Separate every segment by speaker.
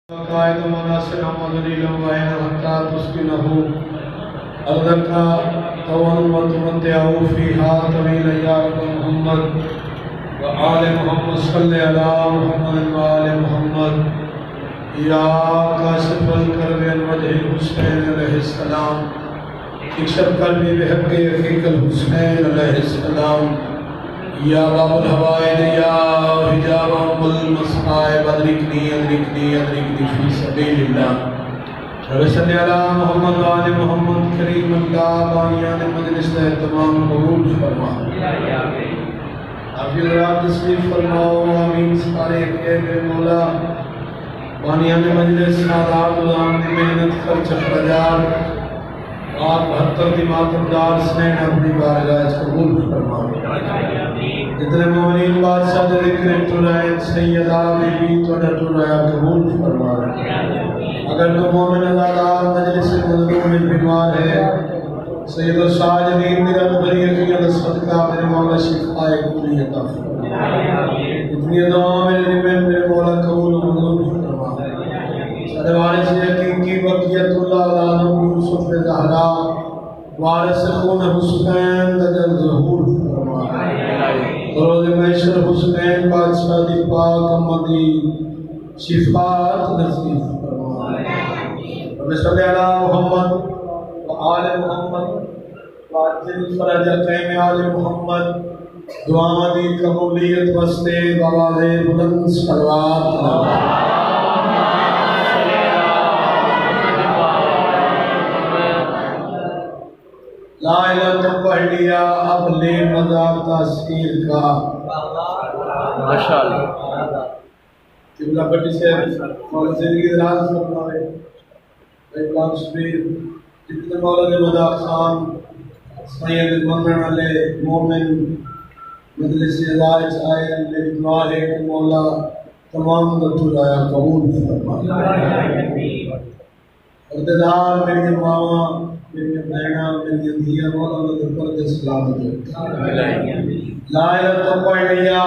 Speaker 1: قائد مناصر مدنی لوائن حتى تسكنه أرضك طوعا وتمتعه فيها طويلا يا رب محمد وآل محمد صل على محمد وآل محمد يا كاشف الكرب عن وجه الحسين عليه السلام اكشف قلبي بحق أخيك الحسين عليه السلام یا باب الحوائد یا حجاب ام المصائب ادرکنی ادرکنی ادرکنی فی سبیل اللہ رب صلی علی محمد و آل محمد کریم اللہ بانیان مجلس اہتمام قبول فرما آپ کی رات تسلیف فرماؤ آمین سارے خیر مولا بانیان مجلس آداب غلام دی محنت خرچ اخراجات آپ 72 دی ماتمدار سنین اپنی بارگاہ قبول فرما جتنے مومنین بادشاہ دے ذکر ٹرائے سیدہ بی بی تو ٹرائے قبول فرما اگر تو مومن ازادار مجلس مظلوم میں بیمار ہے سید الساجدین میرا بری کی صدقہ میرے مولا شفا کلی عطا فرما اتنی دعا میرے مولا قبول و منظور فرما سارے وارث یقین کی بقیت اللہ علیہ یوسف زہرا وارث خون حسین دجل ظہور فرما روز محشر حسین بادشاہ دی پاک امدی شفاعت نصیب فرما رب صلی علی محمد و آل محمد واجل فرج قیم آل محمد دعا دی قبولیت واسطے بواز بلند صلوات لا الہ تو پڑھ لیا اب لے مزہ تاثیر کا ماشاءاللہ قبلہ بٹی سے مولا زندگی دراز کرنا ہے غلام شبیر جتنے مولا دے مدہ خان سید منن علی مومن مجلس ازائج آئے میری دعا ہے کہ مولا تمام دتو آیا قبول فرما اقتدار میری ماما میری بہنہ میری دھیہ مولا مدر پرد سلامت لا الہ تو پڑھ لیا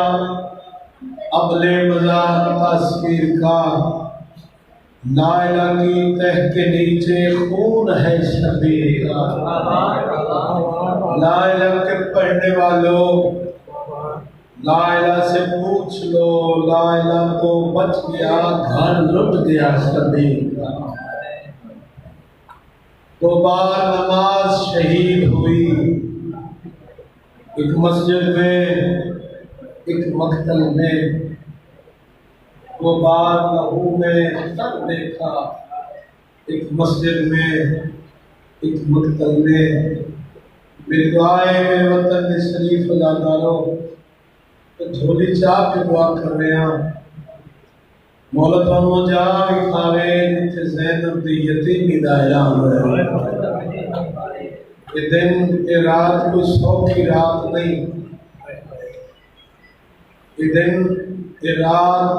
Speaker 1: اب لے مزہ تصویر کا لا الہ کی تہ کے نیچے خون ہے شبیر کا لا الہ کے پڑھنے والوں لا الہ سے پوچھ لو لا الہ تو بچ گیا گھر لٹ گیا شبیر کا دو بار نماز شہید ہوئی ایک مسجد میں ایک مقتل میں دو بار لہو میں سب دیکھا ایک مسجد میں ایک مقتل میں میری دعائیں میرے وطن کے شریف ازاداروں تو جھولی چاہ کے دعا کر رہے ہیں مولا تمہوں جا اکھاوے جتے زینب دی یتیمی دا اعلان ہے یہ دن یہ رات کوئی سو کی رات نہیں یہ دن یہ رات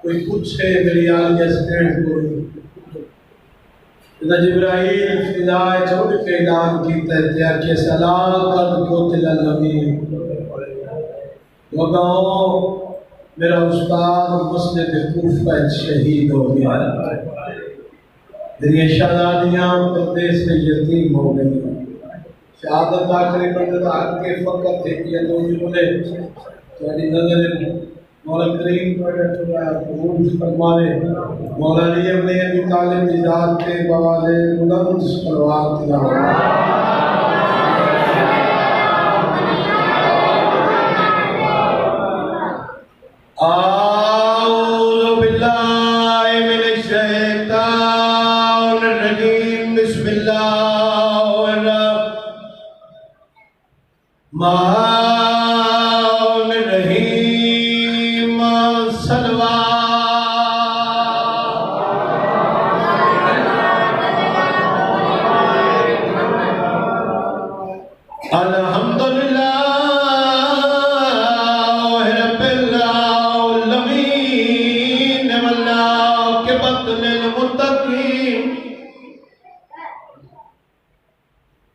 Speaker 1: کوئی پوچھے میری آلیہ سٹینڈ کو اذا جبرائیل فضائے چھوڑ کے اعلان کیتا ہے تیار کے سلام قد قتل النبی لوگوں میرا استاد مسجد کوفہ شہید ہو گیا میری شہزادیاں پردے سے یتیم ہو گئی شہادت آخری بندت آگ کے فقط ہے کہ یہ دو جملے تیاری نظر مولا کریم پر اٹھویا قبول فرمائے مولا علی ابن ابی طالب کی ذات کے بوالے بلند صلوات اعوذ باللہ من الشیطان الرجیم بسم اللہ الرحمن الرحیم صلوات الحمدللہ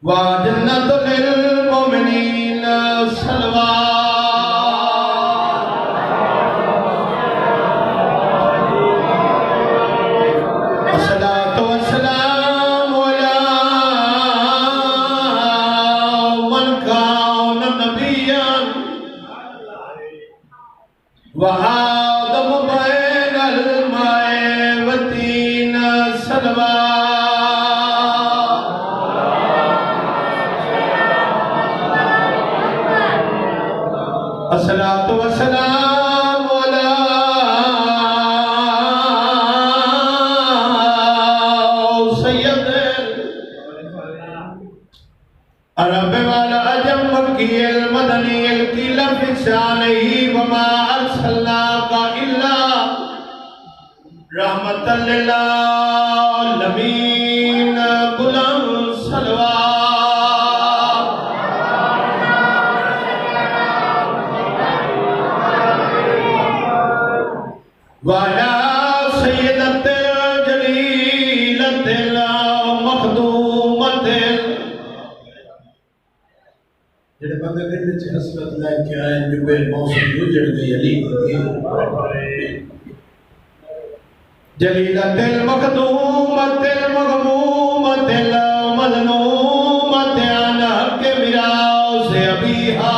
Speaker 1: وَجَنَّةٌ لِلْمُؤْمِنِينَ صلوات والصلاة والسلام على سید العرب والعجم مکی المدنی القیل فی شانہ وما ارسلناک الا رحمت للعالمین بلند صلوات وعلى سیدۃ الجلیلۃ المخدومۃ جڑے بندے دل وچ حسرت لے کے آئے جو بے موسم گزر گئی علی دی جلیلۃ المخدومۃ المغمومۃ المظلومۃ عن حق میراث ابیہا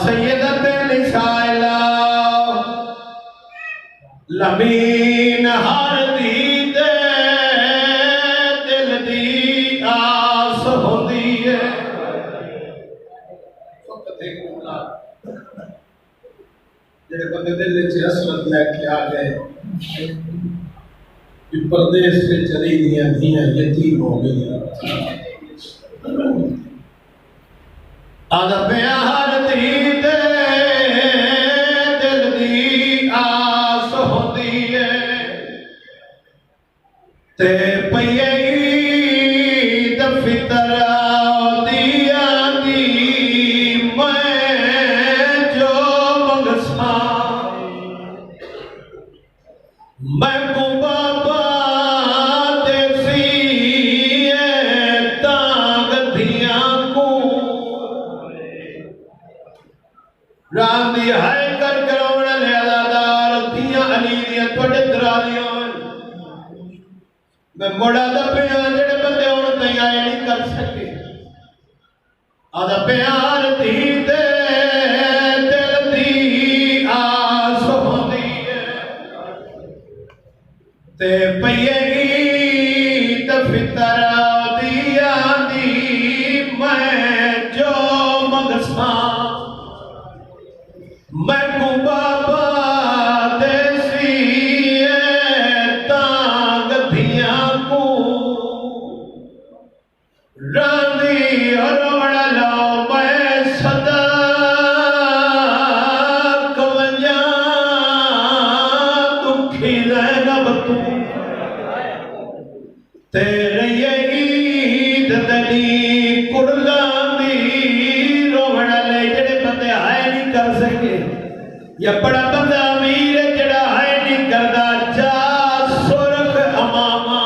Speaker 1: سیدۃ نساء العالمین ہر دی دے دل دی آس ہوندی ہے فقط ایک جملہ جڑے بندے دل وچ حسرت لے کے آ گئے کہ پردیس سے چلی دیاں دھیاں یتیم ہو گئی آدھا پیار دی دے دل دی آس ہوندی ہے تے پئیے عید فطر دیاں دی میں جو منگساں میں کو بابا دیسی تانگ دھیاں کو راندی ہائے کر کروڑا لیادار دھیاں علی دیاں توڑے درا دیاں میں موڑا دا پیار جڑے بندے ہونے تھی آئے نہیں کر سکے آدھا پیار دی دے دل دی آس ہوندی ہے تے پئیے عید فطر دیاں دی میں جو منگساں میں کو بابا دیسی تانگ دھیاں کو راندی روڑا لو میں صدا کونجاں دکھی زینب تو تیرے عید دلی کڑلاندی روڑا لے جڑے بندے آئے نہیں کر سکے یا بڑا بندہ امیر ہے جڑا آئے نہیں کردہ جا سرخ امامہ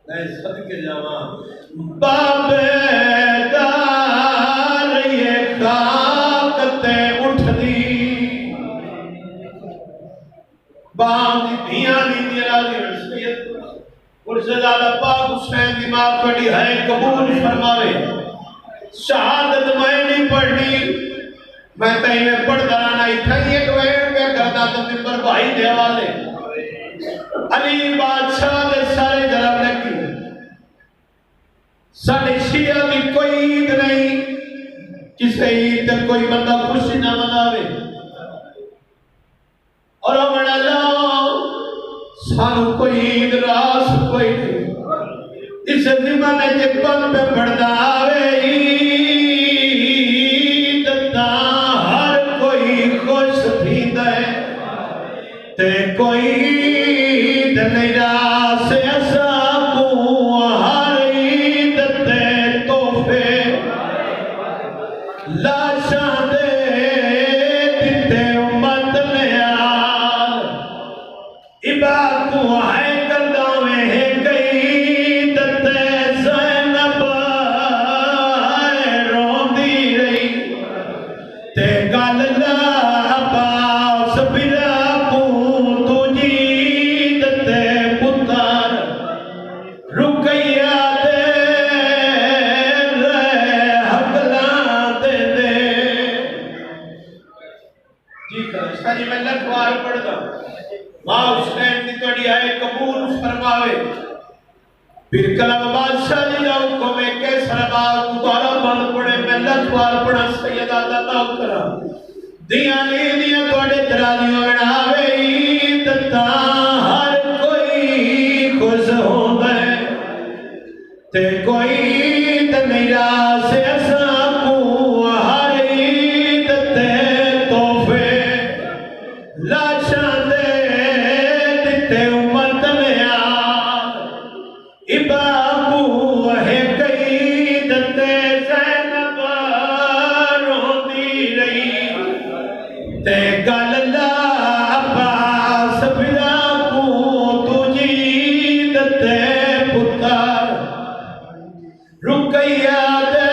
Speaker 1: میں صدقے جاواں بابے دار یہ خاک تے اٹھ دی بام دی دھیاں دی راضی رسیت مرزدالہ پاک حسین دماغ پڑی ہے قبول فرماوے شہادت میں نہیں پڑھنی میں تہیں میں پڑھ درانا اتھائی ایک وین میں کرتا تو ممبر بھائی دے والے علی بادشاہ دے سارے جرم لگی ساڑھے شیعہ بھی کوئی عید نہیں کسے عید تک کوئی بندہ خوشی نہ مناوے اور امن اللہ سانو کوئی عید راس کوئی نہیں اس زمانے کے پن پہ پڑھتا آوے عید تا ہر کوئی خوش تھی دے تے کوئی عید نہیں راس ایسا کو ہر عید تے تحفے لاشاں دے دیتے امت نیال عباد کو آئے کردہ میں ہے کئی دتے زینب آئے روندی رہی تے گل عباس برا کو تجھی دتے پتر رکیہ دے رہے حقلاں دے دے جی کرشتہ جی میں لکھوار پڑھ دا ماں حسین کی توڑی آئے قبول فرماوے پھر کلام بادشاہ جی کا حکم ہے کہ سربار دوبارہ بند پڑے میں لکھوار پڑا سیدہ دا نوکرا دیاں لیدیاں توڑے ترازیوں بناوے دتا ہر کوئی خوش ہوں گئے تے کوئی تے میرا سے اساں کو ہر عید تے تحفے لاشاں دے دتے امت لیا ابابو ہے کئی دتے زینب روندی رہی تے گل اللہ عباس بلا کو تجھی دتے پتر رکیا دے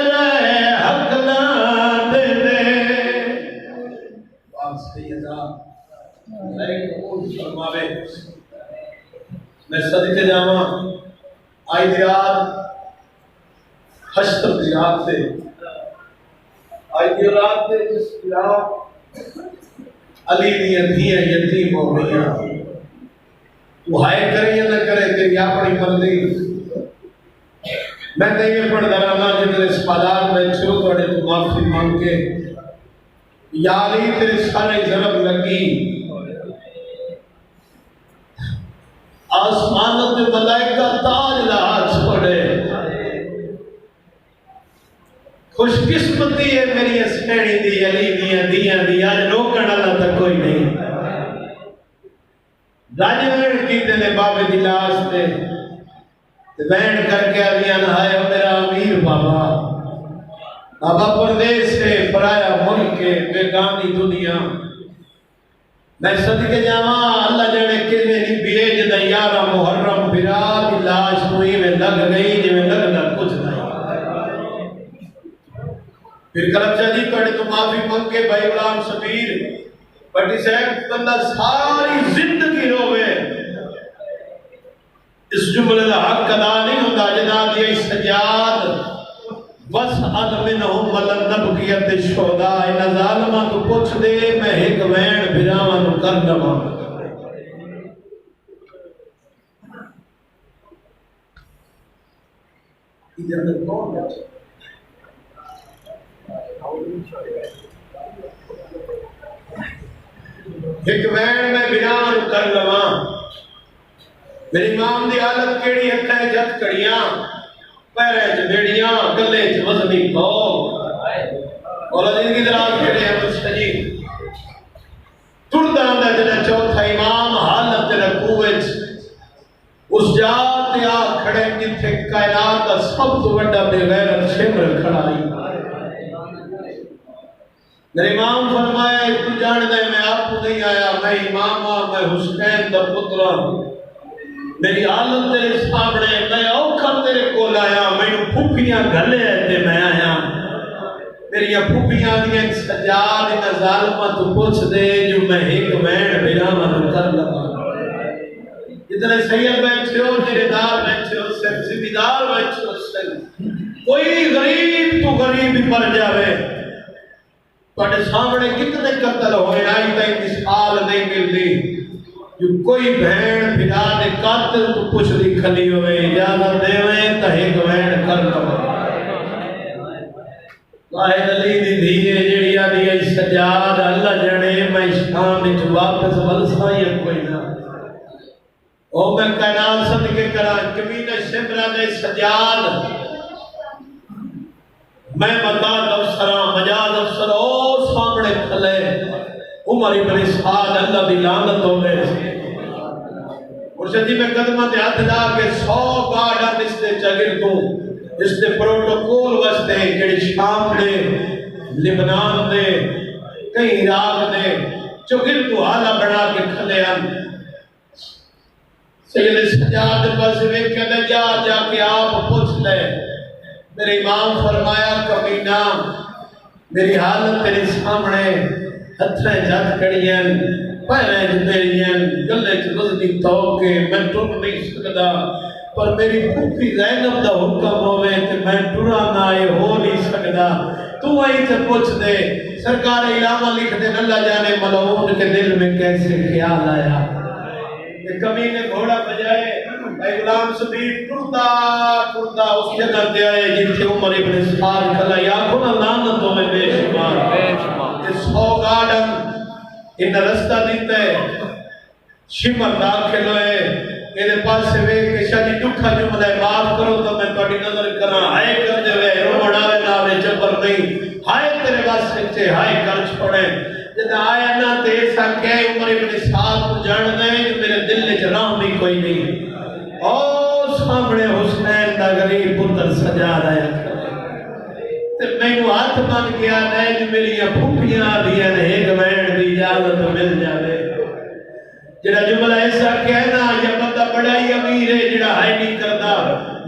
Speaker 1: رہے حقلان دے دے بات سیدہ میرے قبول فرماوے میں صدقے جاواں آئی دیار حشر دیار سے آئی دیار سے اس دیار علی دیئے دھیئے یتیم ہو گئی تو ہائے کرے یا نہ کرے تیری اپنی مرضی میں تے یہ پڑھ درانا جتنے سپادات میں چھو توڑے تو معافی مانگ کے یا علی تیرے سارے ضرب لگی آسمانت میں ملائکہ تاج لہا چھوڑے خوش قسمتی ہے میری اسکینی دی علی دی آج روکن اللہ تک کوئی نہیں راجی وین کی دینے بابے دلاس دے وین کر کے علیاں نہائے میرا امیر بابا بابا پردیس سے پرایا ملک کے بیگانی دنیا میں صدقے جاواں اللہ جانے کے میری بیج دا یارہ محرم براد لاش ہوئی میں لگ گئی جو میں لگنا کچھ نہیں پھر کربچہ جی کڑے تو معافی مانگ کے بھائی غلام شبیر بٹی صاحب بندہ ساری زندگی روے اس جملے دا حق ادا نہیں ہوتا جدا دیا سجاد وَسْعَدْ مِنْهُمْ وَلَنَّبْقِيَتِ الشُّهَدَاءِ اِنَّ ظَالِمَا تو پوچھ دے میں ایک وین بھراواں نو کر دواں ادھر میں کون بیٹھے ایک وین میں بھراواں نو کر دواں میری امام دی حالت کیڑی ہتھے جت کڑیاں پیرے جبیڑیاں گلے وزنی تو اور عزیز کی دراز کھڑے ہیں مستجی تردہ اندر جنہیں چوتھا امام حالت رکوچ اس جات یا کھڑے جتھے کائنات کا سب تو بڑا بے غیرت شمر کھڑائی میرے امام فرمایا تو جان دے میں آپ کو نہیں آیا میں امامہ میں حسین دا پترہ میری حالت تیرے سامنے میں اوکھا تیرے کو لایا میں پھوپیاں گھلے تے میں آیا میری پھوپیاں دیا سجاد ان ظالمہ تو پوچھ دے جو میں ایک وین بھراواں نو کر لگا اتنے سید بیٹھے ہو تیرے دار بیٹھے ہو ذمہ دار بیٹھے ہو کوئی غریب تو غریب ہی مر جاوے تواڈے سامنے کتنے قتل ہوئے آئی تائیں مثال نہیں ملتی جو کوئی بہن بنا دے قاتل تو پوچھ دی کھلی ہوئے اجازت دے ہوئے تہے گوین کر لو واحد علی دی دھیے جڑیا دی سجاد اللہ جڑے میں شام وچ واپس ولسائیں کوئی نہ او میں کائنات صدقے کرا کمینہ شمرا دے سجاد میں مداد افسراں مجاد افسر او سامنے کھلے عمر ابن اسحاق اللہ دی لعنت ہوئے مرشد جی میں قدمہ تے ہاتھ لا کے 100 گاڑا اس دے چگر دوں اس دے پروٹوکول واسطے جڑی شام دے لبنان دے کئی عراق دے چگر تو حالہ بنا کے کھلے ہم سید سجاد پاس ویکھے دے جا کے آپ پوچھ لے میرے امام فرمایا کمینہ میری حالت تیرے سامنے ہتھیں جات کڑیاں پیریں جبیریاں گلے وزنی توکے میں ٹر نہیں سکتا پر میری پھوپھی زینب دا حکم ہوئے کہ میں ٹرا نہ ہو نہیں سکتا تو وہی سے پوچھ دے سرکار علامہ لکھ دے اللہ جانے ملعون کے دل میں کیسے خیال آیا کہ کمی نے گھوڑا بجائے غلام صدیق ٹردا اس جگہ تے آئے جتھے عمر ابن سعد کھلا یا کھنا لعنتوں میں بے شمار اس سو گارڈن ان رستہ دیتا ہے شمر داخل ہوئے میرے پاس سے وے کہ شاہی دکھا جو مدائے معاف کرو تو میں توڑی نظر کرا ہائے کر دے وے روڑا وے ناوے جبر نہیں ہائے تیرے باس سچے ہائے کر چھوڑے جدہ آیا نا تیسا کہ عمر ابن سعد کو جان دے جو میرے دل نے جرام بھی کوئی نہیں او سامنے حسین دا غریب پتر سجا رہا تے میں کو ہاتھ بن گیا نہیں جو میری یہ پھوپیاں دیا نے ایک وین دی اجازت مل جاوے جڑا جملہ ایسا کہنا یا بندہ بڑا ہی امیر ہے جڑا ہائے نہیں کرتا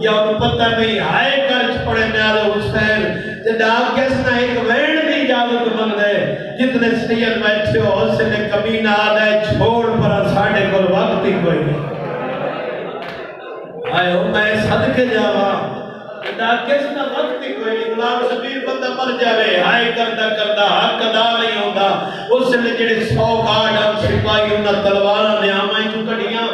Speaker 1: یا انہوں پتہ نہیں ہائے کرچ پڑے میال حسین جڑا کیسنا ایک وین دی اجازت مل دے جتنے سید بیٹھے ہو حسین کمینہ آدھے چھوڑ پر ساڑھے کو وقت ہی کوئی نہیں آئے ہو میں صدقے جاوا جڑا کیسنا وقت ہی کوئی نہیں غلام صدیق بندہ مر جاوے ہائے کردہ حق ادا نہیں ہوتا اس نے جڑے 100 گارڈ ہم سپاہی انہاں تلواراں نے آمائیں جو کڑیاں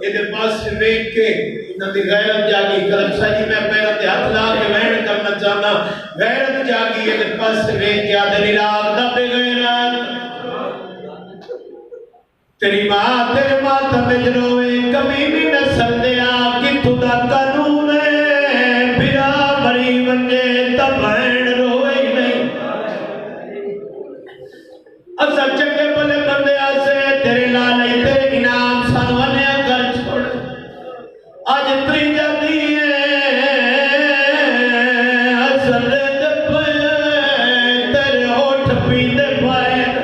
Speaker 1: یہ دے پاس سے ویک کے انہاں دی غیرت جاگی کرم سجی میں پیرا تے ہاتھ لا کے وین کرنا چاہنا غیرت جاگی یہ دے پاس سے ویک کے آدھے نیراغ دا بے غیرت تیری ماں تیرے ماتھا میں جنوے کبھی بھی نسل دے آگی تو دا قانون ہے بھرا بری بنجے تب بین روے ہی نہیں اسا چنگے بلے بندے آسے تیرے لالی تیرے انعام سانوانے کر چھوڑ آج تری جاتی ہے اصل دے تیرے ہوٹھ پیندے پائن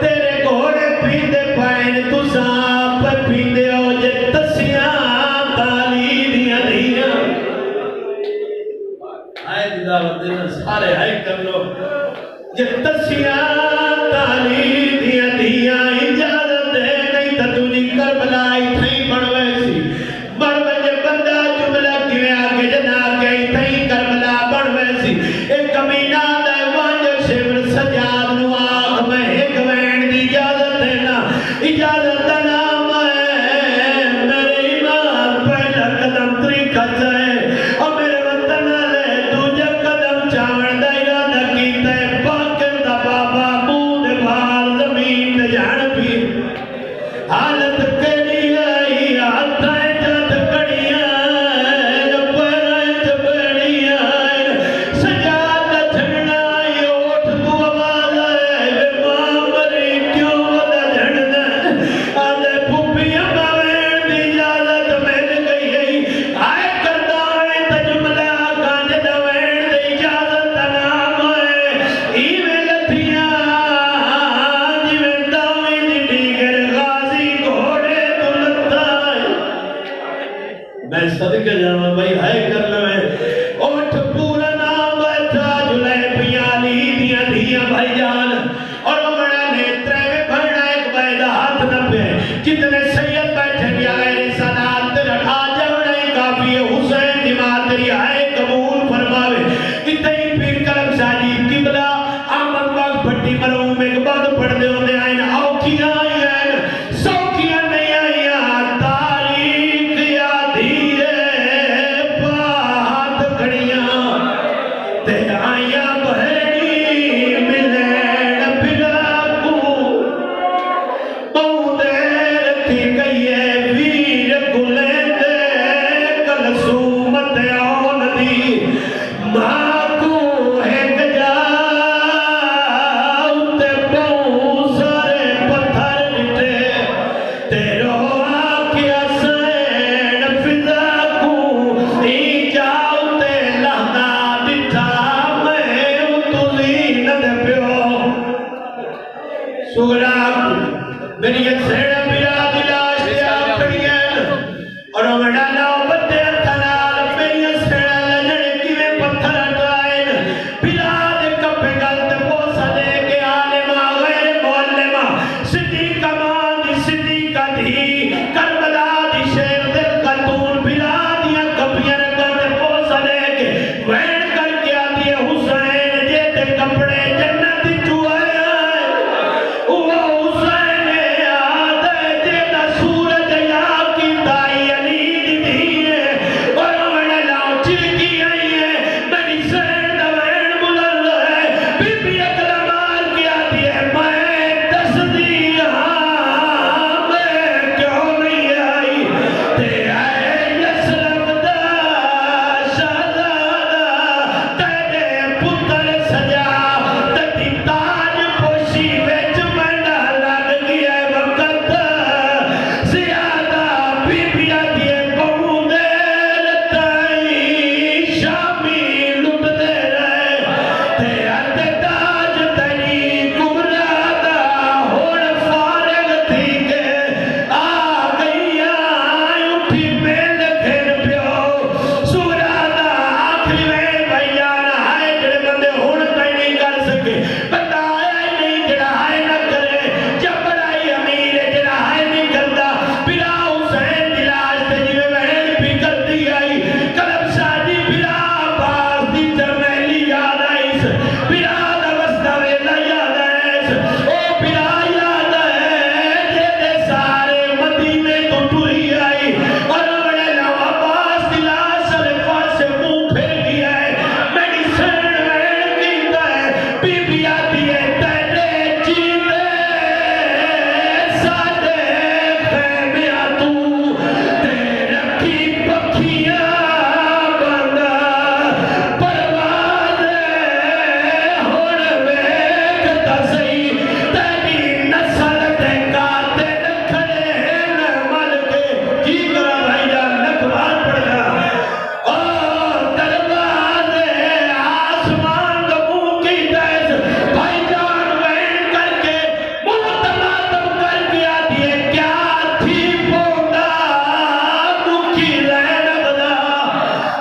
Speaker 1: تیرے گھوڑے پیندے پائن تو سانپ پیندے ہو جے تسیاں تالی دیا دیا آئے دعوت دینا سارے آئے کر لو جے تسیاں تالی دیا دیا اجازت دے نہیں تا تجھی کربلائی تھئی بڑھوے سی بڑھوے جے بندہ جملہ کیوے آگے جنا کے تھئی کربلا بڑھوے سی ایک کمینہ دے وانجو شبر سجاد نو آگ میں ایک وین دی اجازت دینا اجازت دینا میں میرے ایمان پہلا قدم تری کھچائے اور میرے وطن لے دوجہ قدم چاوڑ دائرہ نکیتے باکر دا بابا بود بھار زمین دے جان بھی حالت کری آئی آتھائیں جد کڑیاں پرائیں جبڑیاں سجاد چھڑنا آئی اوٹھ تو آواز آئے بے ماں مری کیوں ودا جھڑنا آدھے پھوپیاں باوین دی اجازت مل گئی ہے آئے کردہ آئے تجملہ کانج دوین دی اجازت نام آئے ایویں لتھیاں جیویں داویں دی ڈیگر غازی گھوڑے تو لتا آئے میں صدقہ جاؤں بھائی ہائے کر لوے اوٹھ پورا نام بیٹھا جلے پیالی دیا دیا بھائی جان اور امڑا نے تریوے بھرنا ایک بیدہ ہاتھ نہ پہ جتنے سید بیٹھے گیا غیر صدات تیرا آجا بڑھائی کافی ہے حسین دی ماں تیری آئے قبول فرماوے اتنی پیر کلم ساجید کی بلا آمد باغ بھٹی مرہوم ایک بعد پڑھ دے ہوندے آئین آؤ کیا آئی آئین سو کیا نہیں آئی تاریخ یادی ہے پاہت کھڑیاں تے آئیاں بہنی ملین پھرا کو دیر تھی گئیے ویر گلین دے کلسومت آن دی ماں کو ایک جا اتے پاؤں سارے پتھر نٹے تیرو آکیا سین فضا کو ای جاؤتے لہنا ڈٹھا میں اتولی ندے پیو سورا میری یہ سیڑا میرا دلاش دیا کھڑیاں اور امڑا نو بتے تنال میری یہ سیڑا لجڑے کیویں پتھر ہٹائیں پلا دے کپے گلت پوسا دے کے عالمہ غیر معلمہ صدیقہ ماں دی صدیقہ دی کربلا دی شیر دل قطون پلا دیا کپیاں گلت پوسا دے کے وین کر کے آتی ہے حسین جیتے کپڑے جنت جو آئے وہ حسین آدھے جیتا سورج یا کی تائی علی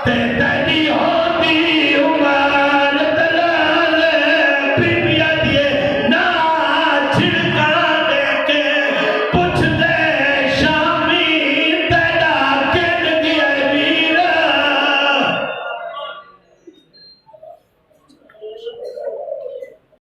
Speaker 2: تے